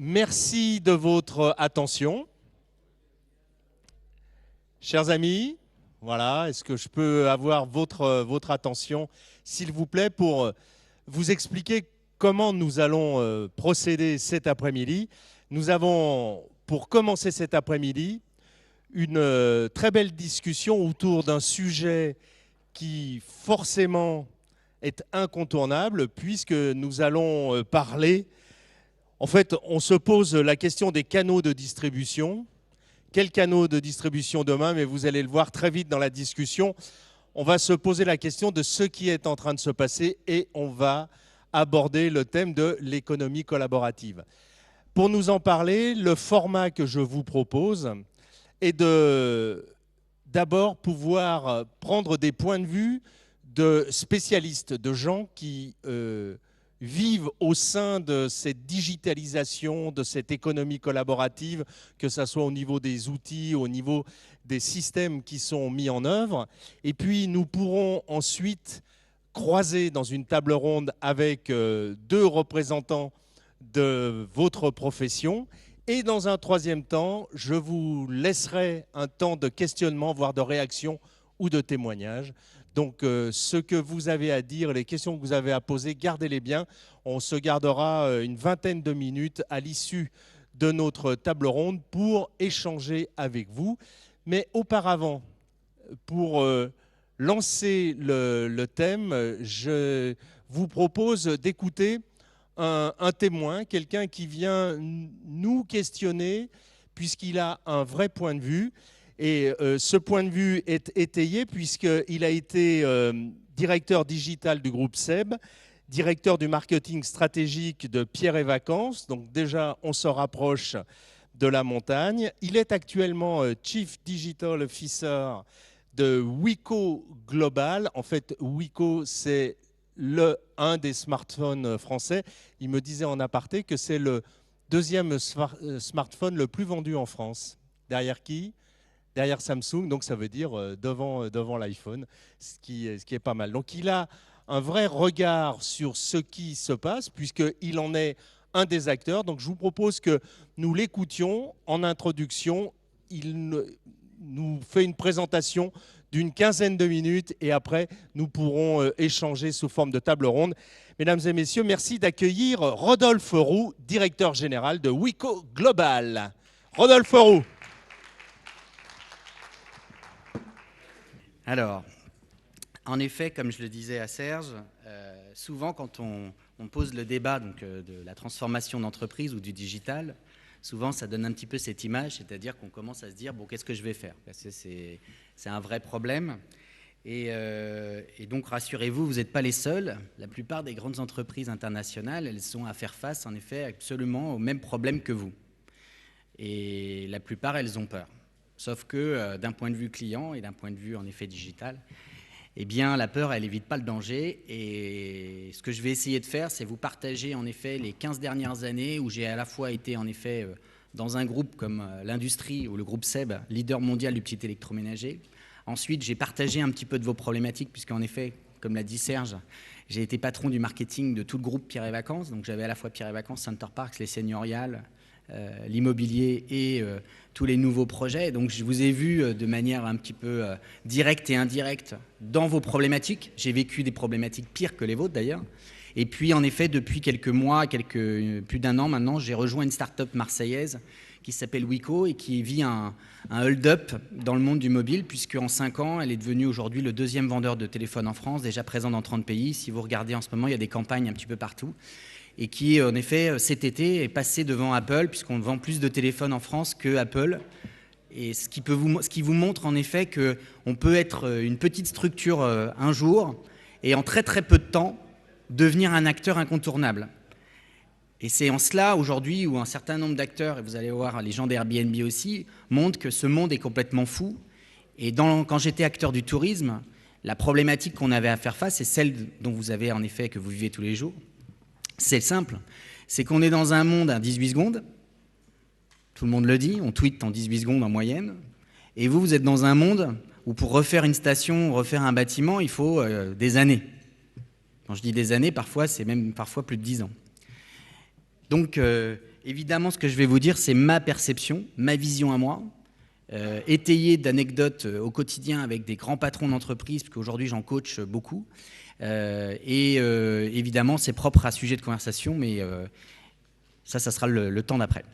Merci de votre attention. Chers amis, voilà, est-ce que je peux avoir votre attention, s'il vous plaît, pour vous expliquer comment nous allons procéder cet après-midi. Nous avons, pour commencer cet après-midi, une très belle discussion autour d'un sujet qui forcément est incontournable, puisque nous allons parler. En fait, on se pose la question des canaux de distribution. Quels canaux de distribution demain? Mais vous allez le voir très vite dans la discussion. On va se poser la question de ce qui est en train de se passer et on va aborder le thème de l'économie collaborative. Pour nous en parler, le format que je vous propose est d'abord pouvoir prendre des points de vue de spécialistes, de gens qui vivent au sein de cette digitalisation, de cette économie collaborative, que ce soit au niveau des outils, au niveau des systèmes qui sont mis en œuvre. Et puis nous pourrons ensuite croiser dans une table ronde avec deux représentants de votre profession. Et dans un troisième temps, je vous laisserai un temps de questionnement, voire de réaction ou de témoignage. Donc ce que vous avez à dire, les questions que vous avez à poser, gardez-les bien. On se gardera une vingtaine de minutes à l'issue de notre table ronde pour échanger avec vous. Mais auparavant, pour lancer le thème, je vous propose d'écouter un témoin, quelqu'un qui vient nous questionner puisqu'il a un vrai point de vue. Et ce point de vue est étayé puisqu'il a été directeur digital du groupe SEB, directeur du marketing stratégique de Pierre et Vacances. Donc déjà, on se rapproche de la montagne. Il est actuellement Chief Digital Officer de Wiko Global. En fait, Wiko, c'est un des smartphones français. Il me disait en aparté que c'est le deuxième smartphone le plus vendu en France. Derrière qui? Derrière Samsung, donc ça veut dire devant l'iPhone, ce qui est pas mal. Donc il a un vrai regard sur ce qui se passe, puisqu'il en est un des acteurs. Donc je vous propose que nous l'écoutions en introduction. Il nous fait une présentation d'une quinzaine de minutes et après nous pourrons échanger sous forme de table ronde. Mesdames et messieurs, merci d'accueillir Rodolphe Roux, directeur général de Wiko Global. Rodolphe Roux. Alors, en effet, comme je le disais à Serge, souvent quand on pose le débat de la transformation d'entreprise ou du digital, souvent ça donne un petit peu cette image, c'est-à-dire qu'on commence à se dire, bon, qu'est-ce que je vais faire? Parce que c'est un vrai problème. Et donc, rassurez-vous, vous n'êtes pas les seuls. La plupart des grandes entreprises internationales, elles sont à faire face, en effet, absolument aux mêmes problèmes que vous. Et la plupart, elles ont peur. Sauf que d'un point de vue client et d'un point de vue en effet digital, eh bien la peur, elle évite pas le danger. Et ce que je vais essayer de faire, c'est vous partager en effet les 15 dernières années où j'ai à la fois été en effet dans un groupe comme l'industrie ou le groupe SEB, leader mondial du petit électroménager. Ensuite, j'ai partagé un petit peu de vos problématiques puisqu'en effet, comme l'a dit Serge, j'ai été patron du marketing de tout le groupe Pierre et Vacances. Donc j'avais à la fois Pierre et Vacances, Center Parcs, les Seigneuriales, l'immobilier et tous les nouveaux projets. Donc je vous ai vu de manière un petit peu directe et indirecte dans vos problématiques. J'ai vécu des problématiques pires que les vôtres d'ailleurs. Et puis en effet, depuis quelques mois, plus d'un an maintenant, j'ai rejoint une start-up marseillaise qui s'appelle Wiko et qui vit un hold-up dans le monde du mobile, puisque en 5 ans, elle est devenue aujourd'hui le deuxième vendeur de téléphones en France, déjà présent dans 30 pays. Si vous regardez en ce moment, il y a des campagnes un petit peu partout. Et qui, en effet, cet été, est passé devant Apple, puisqu'on vend plus de téléphones en France que Apple. Et ce qui vous montre, en effet, qu'on peut être une petite structure un jour, et en très très peu de temps, devenir un acteur incontournable. Et c'est en cela, aujourd'hui, où un certain nombre d'acteurs, et vous allez voir les gens d'Airbnb aussi, montrent que ce monde est complètement fou. Et quand j'étais acteur du tourisme, la problématique qu'on avait à faire face, c'est celle dont vous avez, en effet, que vous vivez tous les jours. C'est simple, c'est qu'on est dans un monde à 18 secondes, tout le monde le dit, on tweet en 18 secondes en moyenne, et vous êtes dans un monde où pour refaire une station, refaire un bâtiment, il faut des années. Quand je dis des années, parfois, c'est même plus de 10 ans. Donc, évidemment, ce que je vais vous dire, c'est ma perception, ma vision à moi, étayée d'anecdotes au quotidien avec des grands patrons d'entreprise, parce qu'aujourd'hui j'en coach beaucoup, et évidemment c'est propre à sujet de conversation, mais ça sera le temps d'après.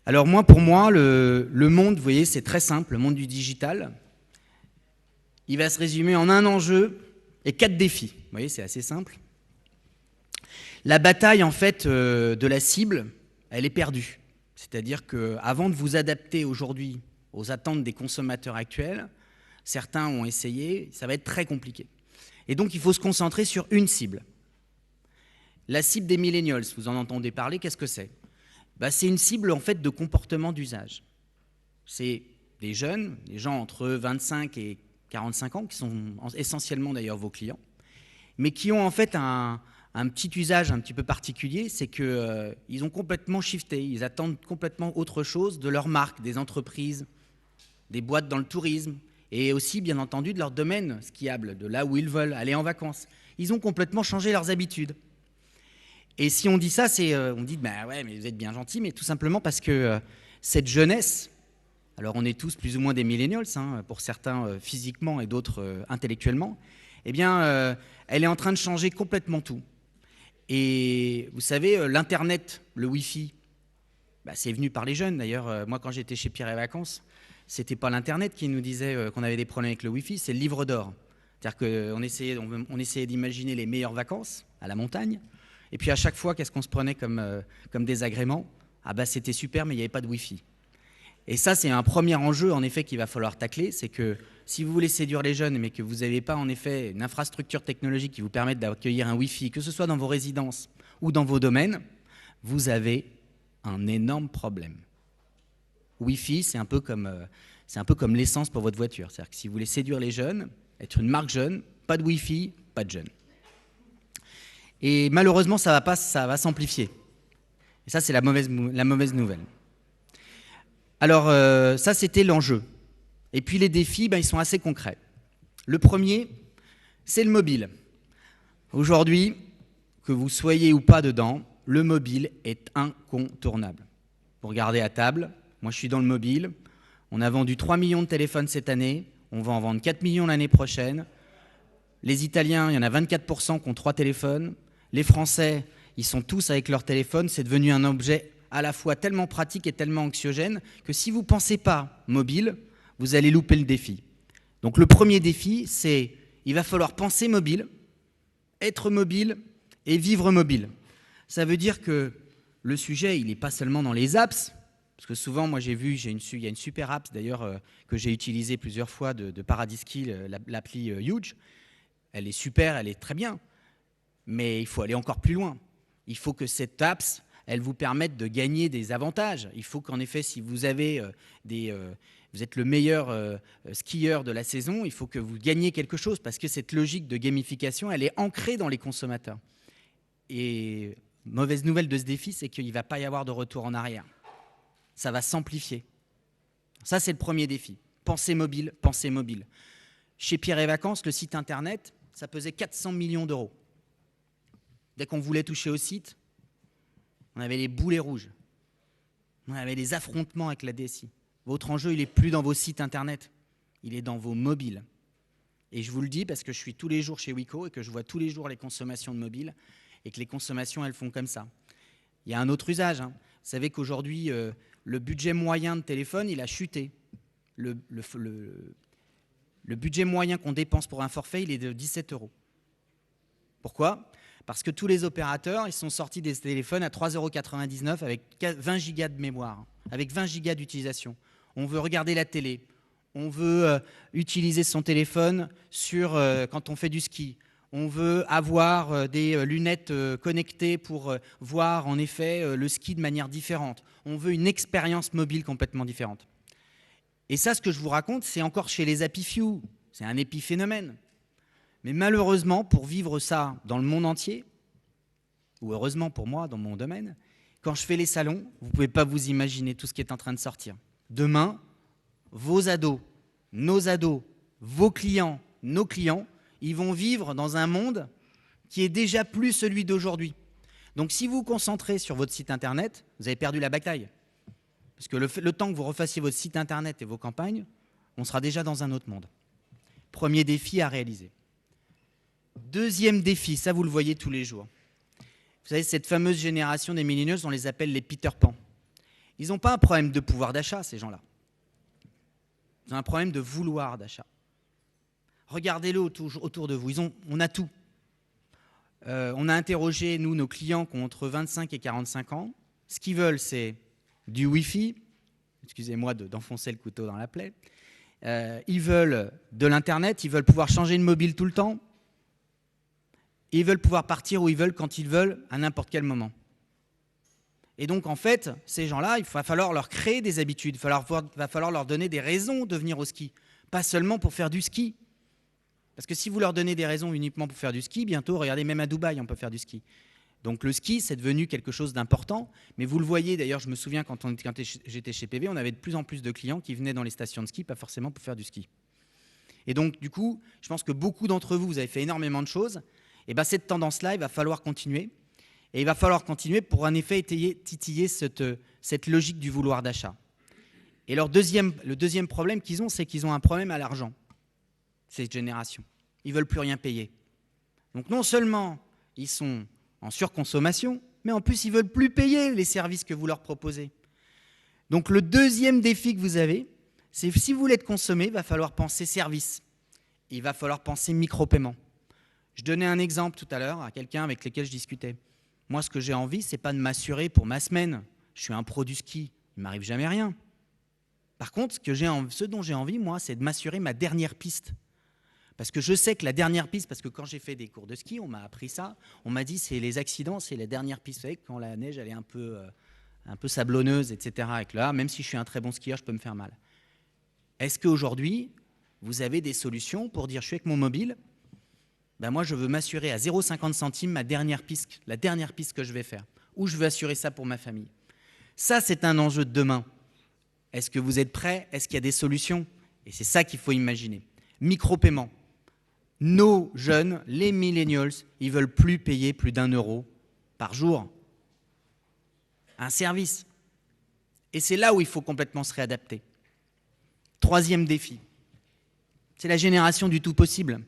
Alors moi, pour moi, le monde, vous voyez, c'est très simple, le monde du digital, il va se résumer en un enjeu et 4 défis. Vous voyez, c'est assez simple. La bataille, en fait, de la cible, elle est perdue. C'est-à-dire qu'avant de vous adapter aujourd'hui aux attentes des consommateurs actuels, certains ont essayé, ça va être très compliqué. Et donc, il faut se concentrer sur une cible. La cible des millennials, vous en entendez parler, qu'est-ce que c'est ? C'est une cible, en fait, de comportement d'usage. C'est des jeunes, des gens entre 25 et 45 ans, qui sont essentiellement d'ailleurs vos clients, mais qui ont en fait un petit usage un petit peu particulier, c'est qu'ils ont complètement shifté, ils attendent complètement autre chose de leur marque, des entreprises, des boîtes dans le tourisme, et aussi bien entendu de leur domaine skiable, de là où ils veulent aller en vacances. Ils ont complètement changé leurs habitudes. Et si on dit ça, on dit ouais, mais vous êtes bien gentil, mais tout simplement parce que cette jeunesse, alors on est tous plus ou moins des millennials, hein, pour certains physiquement et d'autres intellectuellement, eh bien, elle est en train de changer complètement tout. Et vous savez, l'Internet, le Wi-Fi, c'est venu par les jeunes. D'ailleurs, moi, quand j'étais chez Pierre et Vacances, c'était pas l'Internet qui nous disait qu'on avait des problèmes avec le Wi-Fi, c'est le livre d'or. C'est-à-dire qu'on essayait d'imaginer les meilleures vacances à la montagne. Et puis à chaque fois, qu'est-ce qu'on se prenait comme désagrément ? C'était super, mais il n'y avait pas de Wi-Fi. Et ça, c'est un premier enjeu, en effet, qu'il va falloir tacler. C'est que si vous voulez séduire les jeunes, mais que vous n'avez pas, en effet, une infrastructure technologique qui vous permette d'accueillir un Wi-Fi, que ce soit dans vos résidences ou dans vos domaines, vous avez un énorme problème. Wi-Fi, c'est un peu comme l'essence pour votre voiture. C'est-à-dire que si vous voulez séduire les jeunes, être une marque jeune, pas de Wi-Fi, pas de jeunes. Et malheureusement, ça va s'amplifier. Et ça, c'est la mauvaise nouvelle. Alors, ça, c'était l'enjeu. Et puis, les défis, ils sont assez concrets. Le premier, c'est le mobile. Aujourd'hui, que vous soyez ou pas dedans, le mobile est incontournable. Vous regardez à table, moi, je suis dans le mobile. On a vendu 3 millions de téléphones cette année. On va en vendre 4 millions l'année prochaine. Les Italiens, il y en a 24% qui ont 3 téléphones. Les Français, ils sont tous avec leur téléphone. C'est devenu un objet à la fois tellement pratique et tellement anxiogène que si vous ne pensez pas mobile, vous allez louper le défi. Donc le premier défi, c'est il va falloir penser mobile, être mobile et vivre mobile. Ça veut dire que le sujet, il n'est pas seulement dans les apps, parce que souvent, moi j'ai vu, il y a une super app d'ailleurs que j'ai utilisée plusieurs fois de Paradisky, l'appli Huge. Elle est super, elle est très bien, mais il faut aller encore plus loin. Il faut que cette app, elle vous permette de gagner des avantages. Il faut qu'en effet, si vous avez vous êtes le meilleur skieur de la saison, il faut que vous gagniez quelque chose, parce que cette logique de gamification, elle est ancrée dans les consommateurs. Et mauvaise nouvelle de ce défi, c'est qu'il ne va pas y avoir de retour en arrière. Ça va s'amplifier. Ça, c'est le premier défi. Pensez mobile, pensez mobile. Chez Pierre et Vacances, le site internet, ça pesait 400 millions d'euros. Dès qu'on voulait toucher au site, on avait les boulets rouges. On avait des affrontements avec la DSI. Votre enjeu, il n'est plus dans vos sites internet. Il est dans vos mobiles. Et je vous le dis parce que je suis tous les jours chez Wico et que je vois tous les jours les consommations de mobiles et que les consommations, elles font comme ça. Il y a un autre usage. Vous savez qu'aujourd'hui, le budget moyen de téléphone, il a chuté. Le budget moyen qu'on dépense pour un forfait, il est de 17 €. Pourquoi ? Parce que tous les opérateurs, ils sont sortis des téléphones à 3,99 € avec 20 gigas de mémoire, avec 20 gigas d'utilisation. On veut regarder la télé, on veut utiliser son téléphone quand on fait du ski. On veut avoir des lunettes connectées pour voir en effet le ski de manière différente. On veut une expérience mobile complètement différente. Et ça, ce que je vous raconte, c'est encore chez les Happy Few. C'est un épiphénomène. Mais malheureusement, pour vivre ça dans le monde entier, ou heureusement pour moi, dans mon domaine, quand je fais les salons, vous ne pouvez pas vous imaginer tout ce qui est en train de sortir. Demain, vos ados, nos ados, vos clients, nos clients, ils vont vivre dans un monde qui est déjà plus celui d'aujourd'hui. Donc si vous vous concentrez sur votre site internet, vous avez perdu la bataille. Parce que le temps que vous refassiez votre site internet et vos campagnes, on sera déjà dans un autre monde. Premier défi à réaliser. Deuxième défi, ça vous le voyez tous les jours. Vous savez, cette fameuse génération des millennials, on les appelle les Peter Pan. Ils n'ont pas un problème de pouvoir d'achat, ces gens-là. Ils ont un problème de vouloir d'achat. Regardez-le autour de vous, on a tout. On a interrogé, nous, nos clients qui ont entre 25 et 45 ans. Ce qu'ils veulent, c'est du Wi-Fi. Excusez-moi d'enfoncer le couteau dans la plaie. Ils veulent de l'Internet, ils veulent pouvoir changer de mobile tout le temps. Ils veulent pouvoir partir où ils veulent, quand ils veulent, à n'importe quel moment. Et donc, en fait, ces gens-là, il va falloir leur créer des habitudes. Il va falloir leur donner des raisons de venir au ski. Pas seulement pour faire du ski. Parce que si vous leur donnez des raisons uniquement pour faire du ski, bientôt, regardez, même à Dubaï, on peut faire du ski. Donc le ski, c'est devenu quelque chose d'important. Mais vous le voyez, d'ailleurs, je me souviens quand j'étais chez PV, on avait de plus en plus de clients qui venaient dans les stations de ski, pas forcément pour faire du ski. Et donc, du coup, je pense que beaucoup d'entre vous, vous avez fait énormément de choses. Et bien, cette tendance-là, il va falloir continuer. Et il va falloir continuer pour, en effet, titiller cette logique du vouloir d'achat. Et le deuxième problème qu'ils ont, c'est qu'ils ont un problème à l'argent, cette génération. Ils ne veulent plus rien payer. Donc, non seulement ils sont en surconsommation, mais en plus, ils ne veulent plus payer les services que vous leur proposez. Donc, le deuxième défi que vous avez, c'est si vous voulez être consommé, il va falloir penser service. Il va falloir penser micro-paiement. Je donnais un exemple tout à l'heure à quelqu'un avec lequel je discutais. Moi, ce que j'ai envie, ce n'est pas de m'assurer pour ma semaine. Je suis un pro du ski, il ne m'arrive jamais rien. Par contre, ce dont j'ai envie, moi, c'est de m'assurer ma dernière piste. Parce que je sais que la dernière piste, parce que quand j'ai fait des cours de ski, on m'a appris ça, on m'a dit c'est les accidents, c'est la dernière piste. Vous savez, quand la neige, elle est un peu sablonneuse, etc. Et que là, même si je suis un très bon skieur, je peux me faire mal. Est-ce qu'aujourd'hui, vous avez des solutions pour dire je suis avec mon mobile, ben moi, je veux m'assurer à 0,50 centimes la dernière piste que je vais faire. Ou je veux assurer ça pour ma famille. Ça, c'est un enjeu de demain. Est-ce que vous êtes prêts? Est-ce qu'il y a des solutions? Et c'est ça qu'il faut imaginer. Micro-paiement. Nos jeunes, les millennials, ils ne veulent plus payer plus d'1 euro par jour. Un service. Et c'est là où il faut complètement se réadapter. Troisième défi. C'est la génération du tout possible.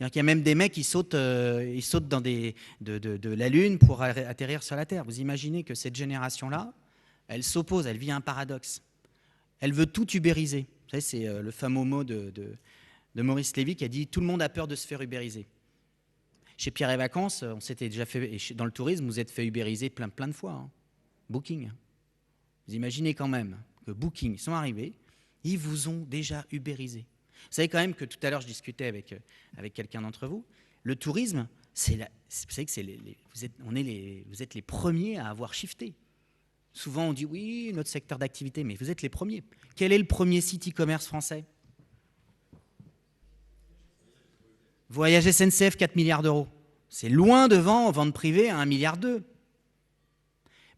Il y a même des mecs qui sautent dans de la Lune pour atterrir sur la Terre. Vous imaginez que cette génération-là, elle s'oppose, elle vit un paradoxe. Elle veut tout ubériser. Vous savez, c'est le fameux mot de Maurice Lévy qui a dit « tout le monde a peur de se faire ubériser ». Chez Pierre et Vacances, on s'était déjà fait, et dans le tourisme, vous êtes fait ubériser plein de fois. Hein. Booking. Vous imaginez quand même que Booking, ils sont arrivés, ils vous ont déjà ubérisé. Vous savez quand même que tout à l'heure, je discutais avec quelqu'un d'entre vous. Le tourisme, vous savez que vous êtes les premiers à avoir shifté. Souvent, on dit oui, notre secteur d'activité, mais vous êtes les premiers. Quel est le premier site e-commerce français? Voyage SNCF, 4 milliards d'euros. C'est loin devant vente privée à 1,2 milliard.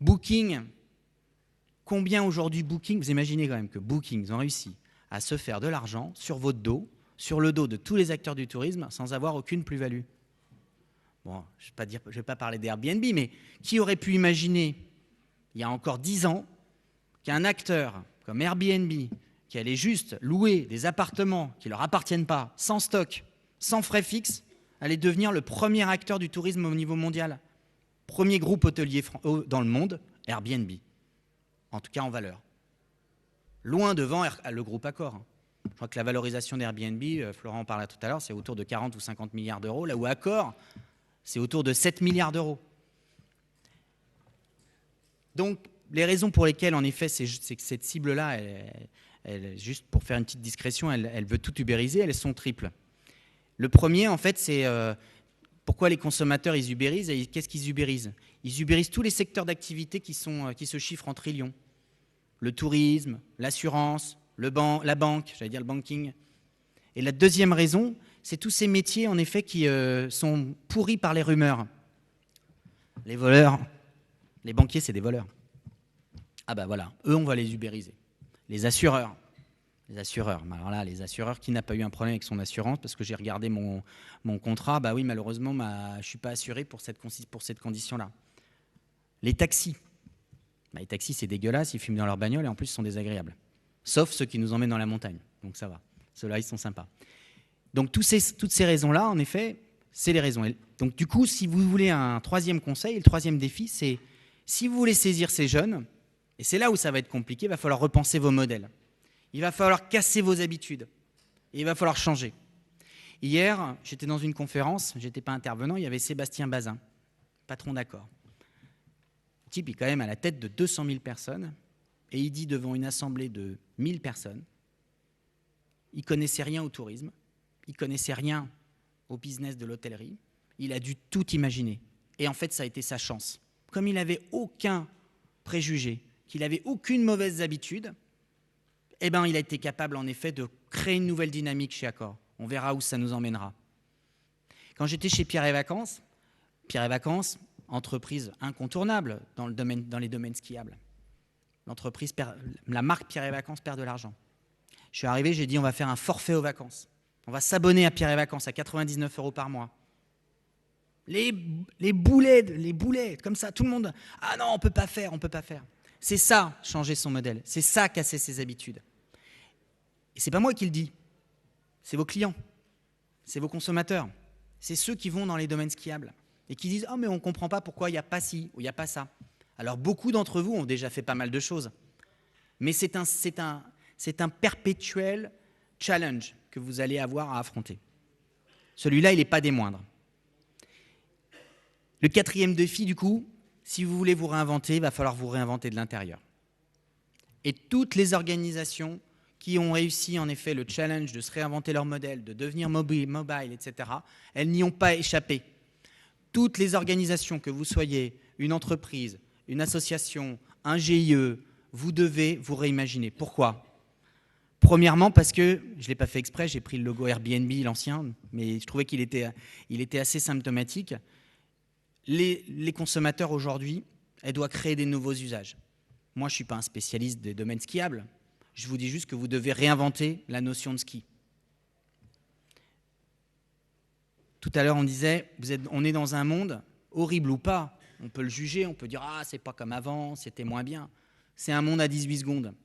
Booking, combien aujourd'hui Booking? Vous imaginez quand même que Booking, ils ont réussi à se faire de l'argent sur votre dos, sur le dos de tous les acteurs du tourisme, sans avoir aucune plus-value. Bon, je ne vais pas parler d'Airbnb, mais qui aurait pu imaginer, il y a encore 10 ans, qu'un acteur comme Airbnb, qui allait juste louer des appartements qui ne leur appartiennent pas, sans stock, sans frais fixes, allait devenir le premier acteur du tourisme au niveau mondial. Premier groupe hôtelier dans le monde, Airbnb. En tout cas en valeur. Loin devant le groupe Accor. Je crois que la valorisation d'Airbnb, Florent en parlait tout à l'heure, c'est autour de 40 ou 50 milliards d'euros, là où Accor, c'est autour de 7 milliards d'euros. Donc, les raisons pour lesquelles, en effet, c'est que cette cible-là, juste pour faire une petite discrétion, elle veut tout ubériser, elles sont triples. Le premier, en fait, c'est pourquoi les consommateurs, ils ubérisent et qu'est-ce qu'ils ubérisent? Ils ubérisent tous les secteurs d'activité qui se chiffrent en trillions. Le tourisme, l'assurance, la banque, j'allais dire le banking. Et la deuxième raison, c'est tous ces métiers, en effet, qui sont pourris par les rumeurs. Les voleurs, les banquiers, c'est des voleurs. Ah ben voilà, eux, on va les ubériser. Les assureurs. Alors là, les assureurs, qui n'a pas eu un problème avec son assurance parce que j'ai regardé mon contrat, bah oui, malheureusement, je ne suis pas assuré pour cette condition-là. Les taxis. Les taxis, c'est dégueulasse, ils fument dans leur bagnole et en plus, ils sont désagréables. Sauf ceux qui nous emmènent dans la montagne. Donc ça va. Ceux-là, ils sont sympas. Donc toutes ces raisons-là, en effet, c'est les raisons. Donc du coup, si vous voulez un troisième conseil, le troisième défi, c'est si vous voulez saisir ces jeunes, et c'est là où ça va être compliqué, il va falloir repenser vos modèles. Il va falloir casser vos habitudes. Et il va falloir changer. Hier, j'étais dans une conférence, je n'étais pas intervenant, il y avait Sébastien Bazin, patron d'Accor. Le type est quand même à la tête de 200 000 personnes, et il dit devant une assemblée de 1000 personnes, il ne connaissait rien au tourisme, il ne connaissait rien au business de l'hôtellerie, il a dû tout imaginer. Et en fait, ça a été sa chance. Comme il n'avait aucun préjugé, qu'il n'avait aucune mauvaise habitude, eh ben, il a été capable, en effet, de créer une nouvelle dynamique chez Accor. On verra où ça nous emmènera. Quand j'étais chez Pierre et Vacances, entreprise incontournable dans les domaines skiables. La marque Pierre et Vacances perd de l'argent. Je suis arrivé, j'ai dit, on va faire un forfait aux vacances. On va s'abonner à Pierre et Vacances à 99 € par mois. Les boulets, comme ça, tout le monde. Ah non, on ne peut pas faire. C'est ça, changer son modèle. C'est ça, casser ses habitudes. Et ce n'est pas moi qui le dis. C'est vos clients. C'est vos consommateurs. C'est ceux qui vont dans les domaines skiables et qui disent « Oh, mais on ne comprend pas pourquoi il n'y a pas ci ou il n'y a pas ça. » Alors, beaucoup d'entre vous ont déjà fait pas mal de choses. Mais c'est un perpétuel challenge que vous allez avoir à affronter. Celui-là, il n'est pas des moindres. Le quatrième défi, du coup, si vous voulez vous réinventer, il va falloir vous réinventer de l'intérieur. Et toutes les organisations qui ont réussi, en effet, le challenge de se réinventer leur modèle, de devenir mobile, etc., elles n'y ont pas échappé. Toutes les organisations, que vous soyez une entreprise, une association, un GIE, vous devez vous réimaginer. Pourquoi ? Premièrement, parce que, je ne l'ai pas fait exprès, j'ai pris le logo Airbnb, l'ancien, mais je trouvais qu'il était assez symptomatique. Les consommateurs aujourd'hui, elles doivent créer des nouveaux usages. Moi, je ne suis pas un spécialiste des domaines skiables. Je vous dis juste que vous devez réinventer la notion de ski. Tout à l'heure, on disait, on est dans un monde, horrible ou pas, on peut le juger, on peut dire « Ah, c'est pas comme avant, c'était moins bien ». C'est un monde à 18 secondes.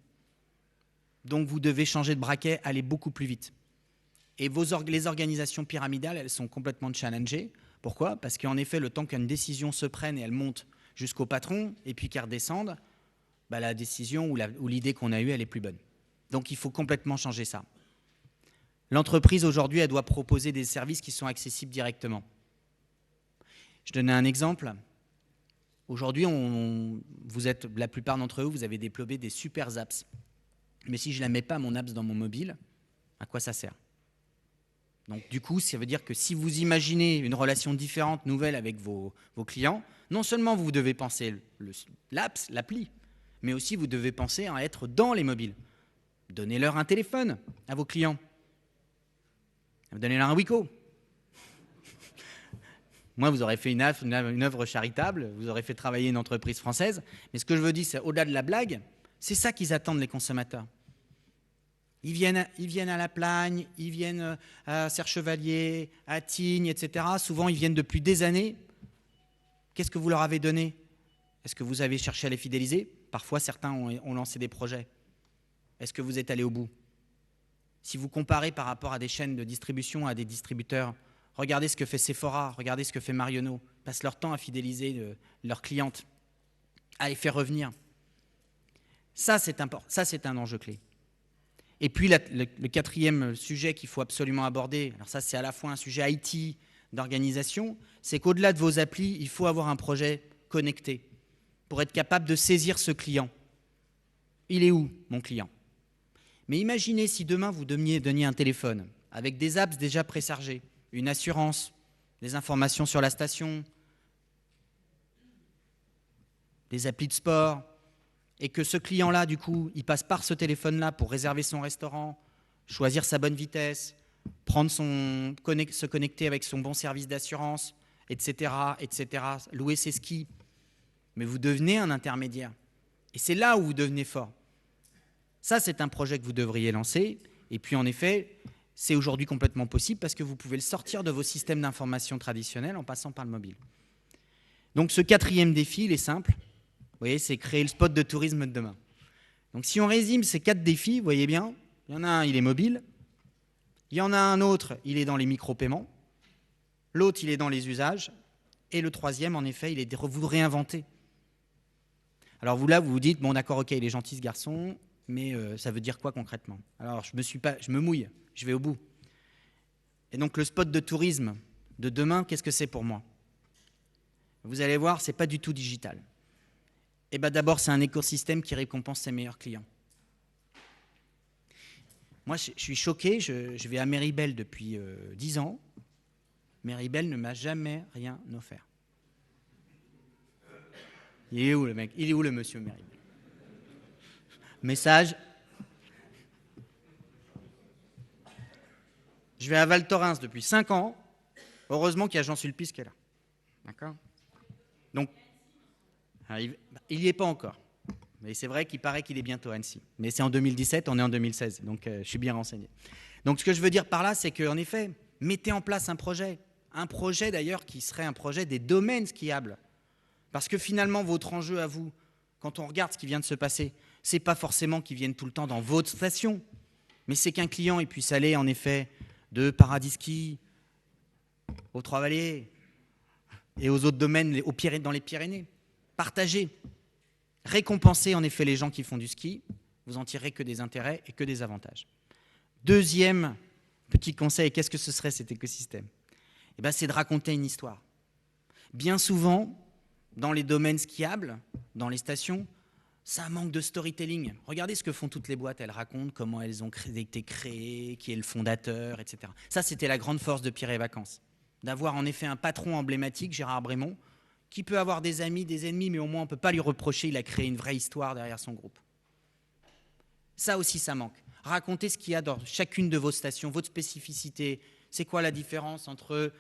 Donc, vous devez changer de braquet, aller beaucoup plus vite. Et les organisations pyramidales, elles sont complètement challengées. Pourquoi ? Parce qu'en effet, le temps qu'une décision se prenne et elle monte jusqu'au patron, et puis qu'elle redescende, la décision ou l'idée qu'on a eue, elle est plus bonne. Donc, il faut complètement changer ça. L'entreprise, aujourd'hui, elle doit proposer des services qui sont accessibles directement. Je donnais un exemple. Aujourd'hui, la plupart d'entre vous avez développé des super apps. Mais si je ne la mets pas, mon apps, dans mon mobile, à quoi ça sert ? Donc, du coup, ça veut dire que si vous imaginez une relation différente, nouvelle avec vos clients, non seulement vous devez penser l'appli, mais aussi vous devez penser à être dans les mobiles. Donnez-leur un téléphone à vos clients. Donnez-leur un Wico. Moi, vous aurez fait une œuvre charitable, vous aurez fait travailler une entreprise française. Mais ce que je veux dire, c'est au-delà de la blague, c'est ça qu'ils attendent, les consommateurs. Ils viennent à La Plagne, ils viennent à Serre-Chevalier, à Tignes, etc. Souvent, ils viennent depuis des années. Qu'est-ce que vous leur avez donné ? Est-ce que vous avez cherché à les fidéliser ? Parfois, certains ont lancé des projets. Est-ce que vous êtes allé au bout ? Si vous comparez par rapport à des chaînes de distribution, à des distributeurs, regardez ce que fait Sephora, regardez ce que fait Marionneau. Ils passent leur temps à fidéliser leurs clientes, à les faire revenir. Ça, c'est un enjeu clé. Et puis, le quatrième sujet qu'il faut absolument aborder, alors ça, c'est à la fois un sujet IT, d'organisation, c'est qu'au-delà de vos applis, il faut avoir un projet connecté pour être capable de saisir ce client. Il est où, mon client ? Mais imaginez si demain, vous donniez un téléphone avec des apps déjà préchargées, une assurance, des informations sur la station, des applis de sport, et que ce client-là, du coup, il passe par ce téléphone-là pour réserver son restaurant, choisir sa bonne vitesse, se connecter avec son bon service d'assurance, etc., louer ses skis. Mais vous devenez un intermédiaire. Et c'est là où vous devenez fort. Ça, c'est un projet que vous devriez lancer. Et puis, en effet, c'est aujourd'hui complètement possible parce que vous pouvez le sortir de vos systèmes d'information traditionnels en passant par le mobile. Donc ce quatrième défi, il est simple. Vous voyez, c'est créer le spot de tourisme de demain. Donc si on résume ces 4 défis, vous voyez bien, il y en a un, il est mobile. Il y en a un autre, il est dans les micro-paiements. L'autre, il est dans les usages. Et le troisième, en effet, il est de vous réinventer. Alors vous, là, vous vous dites, bon d'accord, ok, il est gentil ce garçon, mais ça veut dire quoi concrètement? Alors je me mouille, je vais au bout. Et donc le spot de tourisme de demain, qu'est-ce que c'est pour moi? Vous allez voir, ce n'est pas du tout digital. Et bien d'abord, c'est un écosystème qui récompense ses meilleurs clients. Moi, je suis choqué, je vais à Meribel depuis 10 ans. Meribel ne m'a jamais rien offert. Il est où le mec? Il est où le monsieur Meribel? Message. Je vais à Val Thorens depuis 5 ans. Heureusement qu'il y a Jean Sulpice qui est là. D'accord? Donc, il n'y est pas encore. Mais c'est vrai qu'il paraît qu'il est bientôt à Annecy. Mais c'est en 2017, on est en 2016. Donc, je suis bien renseigné. Donc, ce que je veux dire par là, c'est qu'en effet, mettez en place un projet. Un projet d'ailleurs qui serait un projet des domaines skiables. Parce que finalement, votre enjeu à vous, quand on regarde ce qui vient de se passer, ce n'est pas forcément qu'ils viennent tout le temps dans votre station, mais c'est qu'un client il puisse aller en effet de Paradis Ski aux Trois-Vallées et aux autres domaines dans les Pyrénées. Partagez, récompensez en effet les gens qui font du ski, vous en tirerez que des intérêts et que des avantages. Deuxième petit conseil, qu'est-ce que ce serait cet écosystème? Eh bien, c'est de raconter une histoire. Bien souvent, dans les domaines skiables, dans les stations, ça manque de storytelling. Regardez ce que font toutes les boîtes. Elles racontent comment elles ont été créées, qui est le fondateur, etc. Ça, c'était la grande force de Pierre et Vacances. D'avoir en effet un patron emblématique, Gérard Brémond, qui peut avoir des amis, des ennemis, mais au moins on ne peut pas lui reprocher, il a créé une vraie histoire derrière son groupe. Ça aussi, ça manque. Racontez ce qu'il y a dans chacune de vos stations, votre spécificité. C'est quoi la différence entre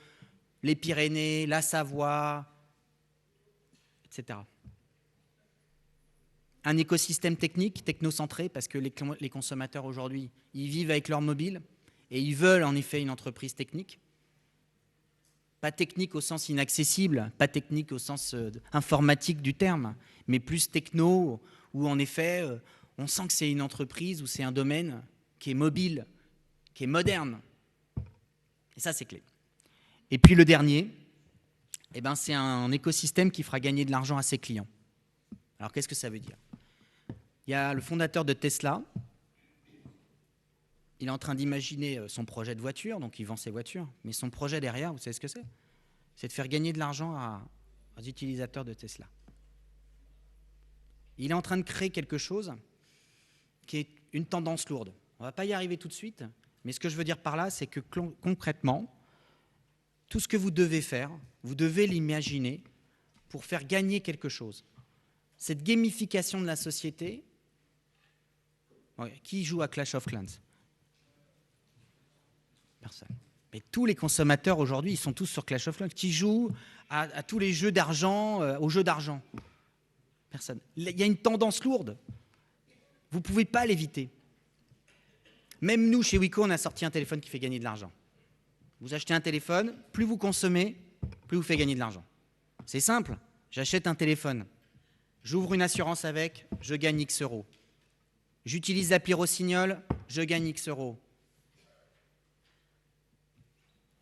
les Pyrénées, la Savoie, etc. Un écosystème technique, technocentré, parce que les consommateurs aujourd'hui, ils vivent avec leur mobile et ils veulent en effet une entreprise technique. Pas technique au sens inaccessible, pas technique au sens informatique du terme, mais plus techno, où en effet, on sent que c'est une entreprise ou c'est un domaine qui est mobile, qui est moderne. Et ça, c'est clé. Et puis le dernier, eh ben, c'est un écosystème qui fera gagner de l'argent à ses clients. Alors, qu'est-ce que ça veut dire? Il y a le fondateur de Tesla. Il est en train d'imaginer son projet de voiture, donc il vend ses voitures. Mais son projet derrière, vous savez ce que c'est? C'est de faire gagner de l'argent aux utilisateurs de Tesla. Il est en train de créer quelque chose qui est une tendance lourde. On ne va pas y arriver tout de suite, mais ce que je veux dire par là, c'est que concrètement, tout ce que vous devez faire, vous devez l'imaginer pour faire gagner quelque chose. Cette gamification de la société, qui joue à Clash of Clans? Personne. Mais tous les consommateurs aujourd'hui, ils sont tous sur Clash of Clans. Qui jouent à tous les jeux d'argent, aux jeux d'argent? Personne. Il y a une tendance lourde. Vous ne pouvez pas l'éviter. Même nous, chez Wico, on a sorti un téléphone qui fait gagner de l'argent. Vous achetez un téléphone, plus vous consommez, plus vous fait gagner de l'argent. C'est simple. J'achète un téléphone. J'ouvre une assurance avec, je gagne X euros. J'utilise l'appli Rossignol, je gagne X euros.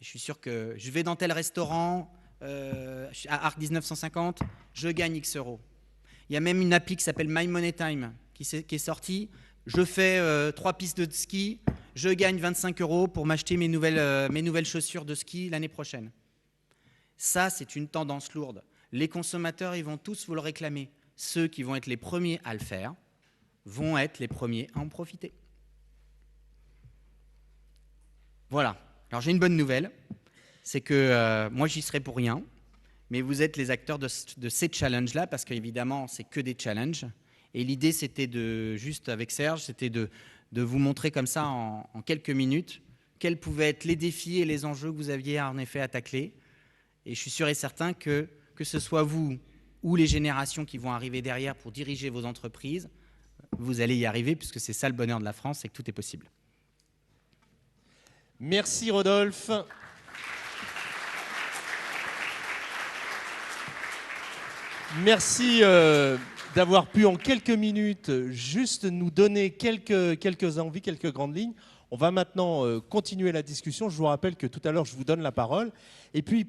Je suis sûr que je vais dans tel restaurant à Arc 1950, je gagne X euros. Il y a même une appli qui s'appelle My Money Time qui est sortie. Je fais 3 pistes de ski, je gagne 25 euros pour m'acheter mes nouvelles chaussures de ski l'année prochaine. Ça, c'est une tendance lourde. Les consommateurs, ils vont tous vous le réclamer. Ceux qui vont être les premiers à le faire vont être les premiers à en profiter. Voilà. Alors j'ai une bonne nouvelle, c'est que moi j'y serai pour rien, mais vous êtes les acteurs de ces challenges-là, parce qu'évidemment c'est que des challenges. Et l'idée c'était juste avec Serge, c'était de vous montrer comme ça en quelques minutes quels pouvaient être les défis et les enjeux que vous aviez en effet à tacler. Et je suis sûr et certain que ce soit vous ou les générations qui vont arriver derrière pour diriger vos entreprises, vous allez y arriver, puisque c'est ça le bonheur de la France, c'est que tout est possible. Merci Rodolphe. Merci d'avoir pu en quelques minutes juste nous donner quelques envies, quelques grandes lignes. On va maintenant continuer la discussion. Je vous rappelle que tout à l'heure, je vous donne la parole. Et puis